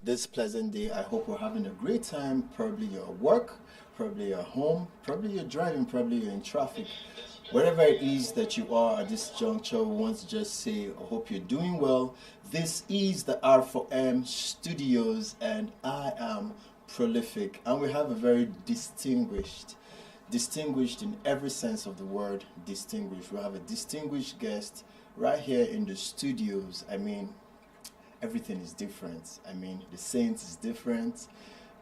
this pleasant day. I hope we're having a great time. Probably you're at work, probably you're home, probably you're driving, probably you're in traffic. Wherever it is that you are at this juncture, we want to just say, I hope you're doing well. This is the R4M Studios, and I am Prolific. And we have a very distinguished in every sense of the word, distinguished. We have a distinguished guest right here in the studios. I mean, everything is different. I mean, the Saints is different.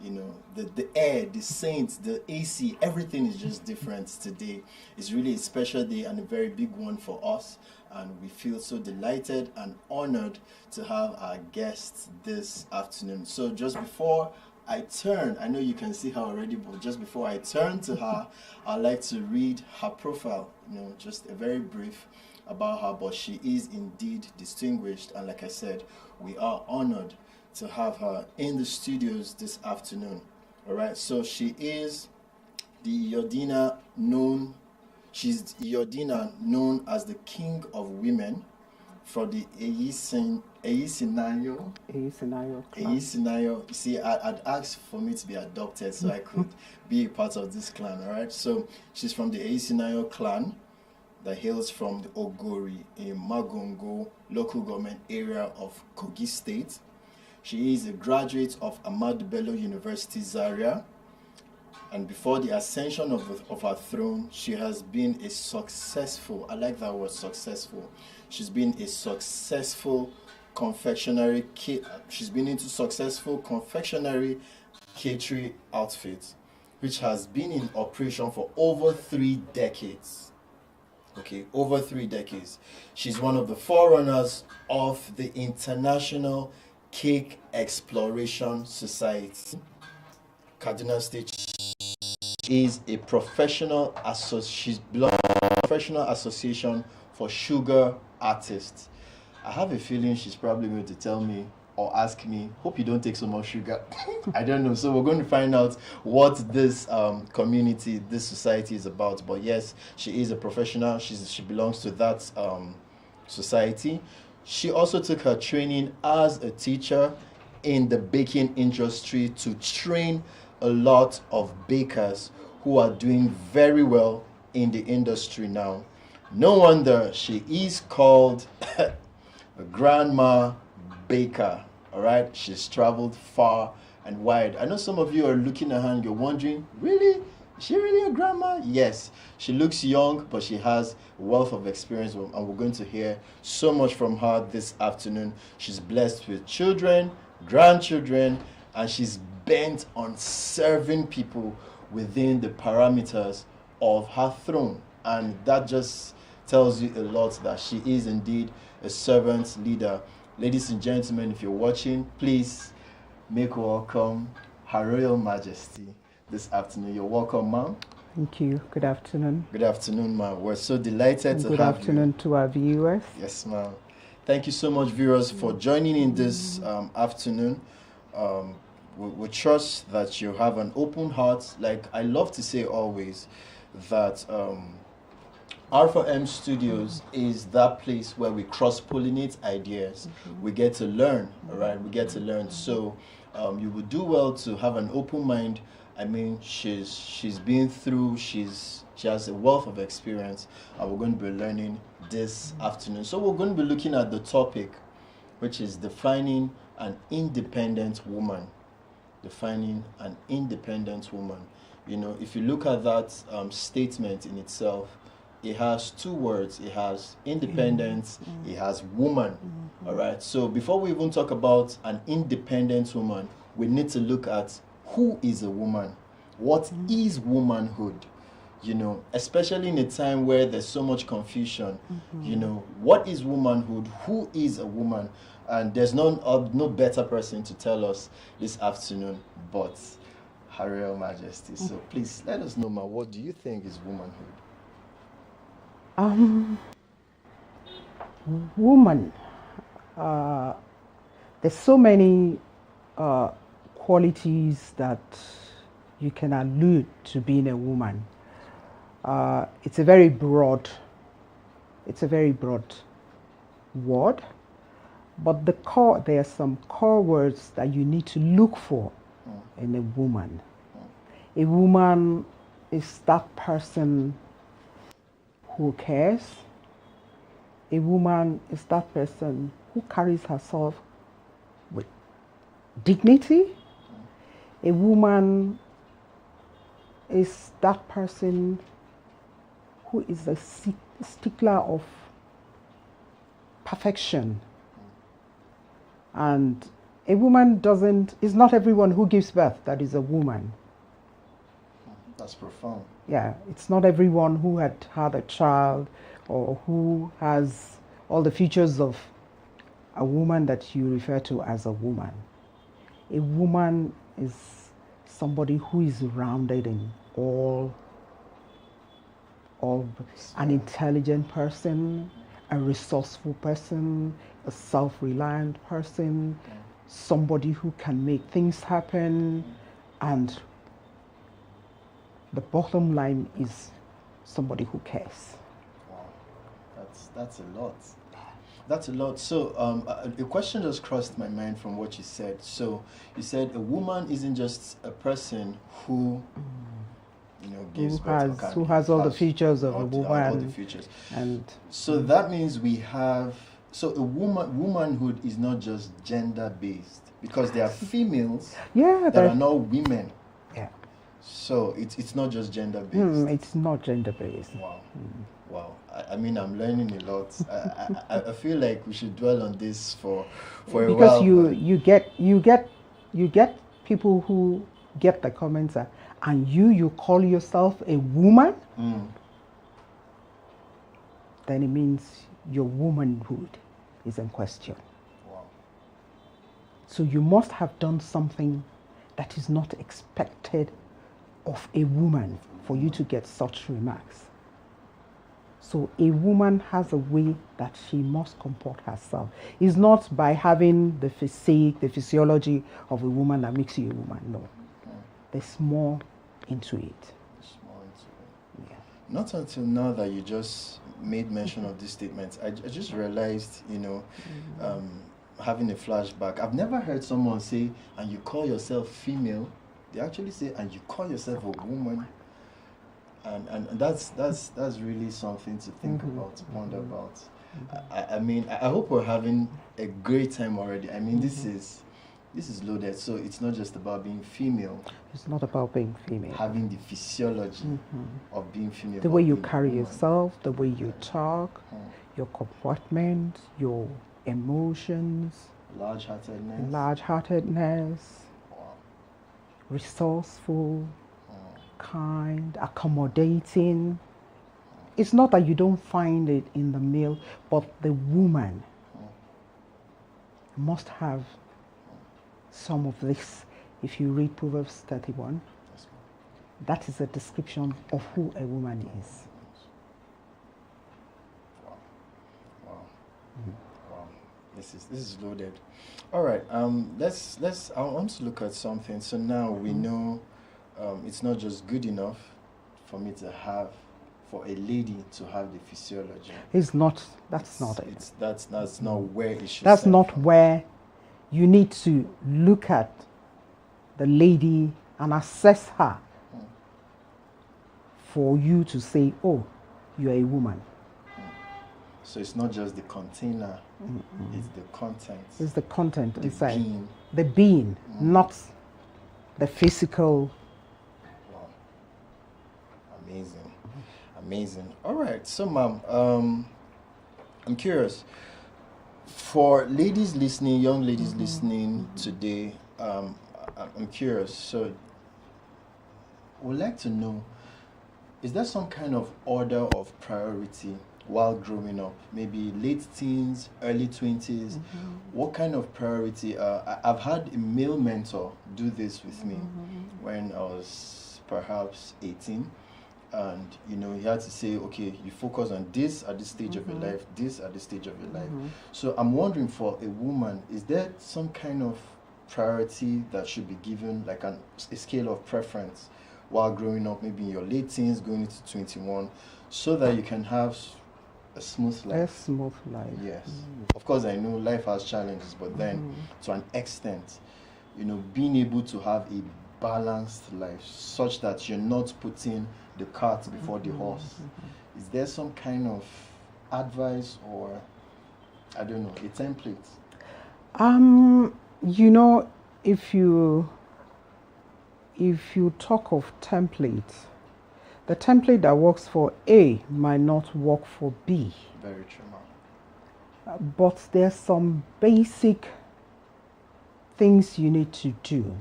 You know, the air, the Saints, the AC, everything is just different today. It's really a special day and a very big one for us. And we feel so delighted and honored to have our guests this afternoon. So just before I turn, I know you can see her already, but just before I turn to her, I'd like to read her profile, just a very brief about her, but she is indeed distinguished. And like I said, we are honored to have her in the studios this afternoon. All right, so she's Yodina known as the King of Women for the Eyisinayo. You see, I'd asked for me to be adopted so I could be a part of this clan, all right? So she's from the Eyisinayo clan that hails from the Ogori in Magongo local government area of Kogi State. She is a graduate of Ahmadu Bello University Zaria, and before the ascension of her throne, she has been a successful, I like that word, successful. She's been a successful she's been into successful confectionery catering outfits, which has been in operation for over 3 decades. Okay, over 3 decades. She's one of the forerunners of the International Cake Exploration Society. Kaduna State is a she's belongs to a professional association for sugar artists. I have a feeling she's probably going to tell me or ask me, hope you don't take so much sugar. I don't know. So we're going to find out what this community, this society is about. But yes, she is a professional. She belongs to that society. She also took her training as a teacher in the baking industry to train a lot of bakers who are doing very well in the industry now. No wonder she is called a grandma baker. All right, she's traveled far and wide. I know some of you are looking at her and you're wondering, really? Is she really a grandma? Yes, she looks young, but she has a wealth of experience, and we're going to hear so much from her this afternoon. She's blessed with children, grandchildren, and she's bent on serving people within the parameters of her throne. And that just tells you a lot that she is indeed a servant leader. Ladies and gentlemen, if you're watching, please make welcome Her Royal Majesty this afternoon. You're welcome, ma'am. Thank you. Good afternoon. Good afternoon, ma'am. We're so delighted to have you. Good afternoon to our viewers. Yes, ma'am. Thank you so much, viewers, for joining in this afternoon. We trust that you have an open heart. Like I love to say always, that R4M Studios is that place where we cross-pollinate ideas. We get to learn, all right? We get to learn. So you would do well to have an open mind. I mean, she's been through, she has a wealth of experience, and we're going to be learning this afternoon. So we're going to be looking at the topic, which is defining an independent woman. Defining an independent woman. You know, if you look at that statement in itself, it has 2 words. It has independence, it has woman. All right. So before we even talk about an independent woman, we need to look at who is a woman. What is womanhood? You know, especially in a time where there's so much confusion. You know, what is womanhood? Who is a woman? And there's no better person to tell us this afternoon but Her Royal Majesty. So please let us know, ma, what do you think is womanhood? Woman. There's so many qualities that you can allude to being a woman. It's a very broad word. But there are some core words that you need to look for in a woman. A woman is that person who cares. A woman is that person who carries herself with dignity. A woman is that person who is a stickler of perfection. And a woman it's not everyone who gives birth that is a woman. That's profound. Yeah, it's not everyone who had a child or who has all the features of a woman that you refer to as a woman. A woman is somebody who is rounded in all an intelligent person, a resourceful person, a self-reliant person, somebody who can make things happen, and the bottom line is somebody who cares. Wow, that's a lot. That's a lot. So a question just crossed my mind from what you said. So you said a woman isn't just a person who gives birth, who has all the features of a woman. All the features. And so that means we have. So womanhood is not just gender based, because there are females that are not women. Yeah. So it's not just gender based. It's not gender based. Wow. Wow. I mean, I'm learning a lot. I feel like we should dwell on this for a while. Because you get people who get the comments and you call yourself a woman, then it means your womanhood is in question. Wow. So you must have done something that is not expected of a woman for you to get such remarks. So a woman has a way that she must comport herself. It's not by having the physique, the physiology of a woman that makes you a woman. No. There's more into it. Yeah. Not until now that you just made mention of these statements, I just realized, having a flashback. I've never heard someone say, and you call yourself female. They actually say, and you call yourself a woman. And that's really something to think about, to ponder about. I mean, I hope we're having a great time already. I mean, this is loaded. So it's not just about being female. It's not about being female. Having the physiology of being female. The way you carry yourself, the way you talk, your comportment, your emotions. Large-heartedness. Wow. Resourceful. Kind, accommodating. It's not that you don't find it in the male, but the woman must have some of this. If you read Proverbs 31, that is a description of who a woman is. Wow. This is loaded. All right. Let's. I want to look at something. So now we know. It's not just good enough for a lady to have the physiology. It's not. That's not it. That's not where it should. That's not from. Where you need to look at the lady and assess her for you to say, oh, you're a woman. So it's not just the container, it's the content. It's the content inside. Being. The being, not the physical. Wow. Amazing. All right, so ma'am, I'm curious. For ladies listening, young ladies listening today, I'm curious. So, would like to know, is there some kind of order of priority while growing up? Maybe late teens, early 20s. What kind of priority? I've had a male mentor do this with me when I was perhaps 18. And he had to say, okay, you focus on this at this stage of your life, this at this stage of your life. So I'm wondering, for a woman, is there some kind of priority that should be given, like a scale of preference while growing up, maybe in your late teens, going into 21, so that you can have a smooth A life. smooth life. Yes. Of course, I know life has challenges, but then to an extent, being able to have a balanced life such that you're not putting the cart before the horse. Is there some kind of advice or, I don't know, a template? If you talk of templates, the template that works for A might not work for B. Very true, ma'am. But there's some basic things you need to do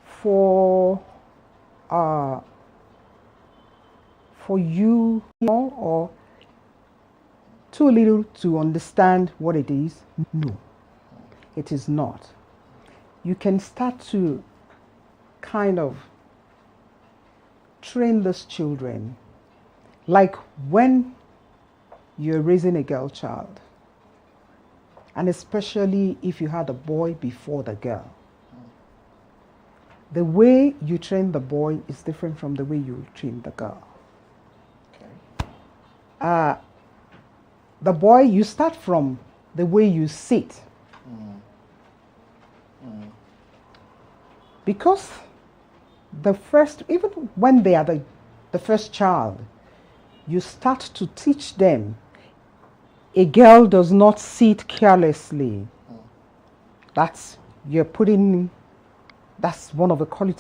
for you or too little to understand what it is. No, it is not. You can start to kind of train these children like when you're raising a girl child, and especially if you had a boy before the girl. The way you train the boy is different from the way you train the girl. Okay. The boy, you start from the way you sit. Because even when they are the first child, you start to teach them a girl does not sit carelessly. That's one of the qualities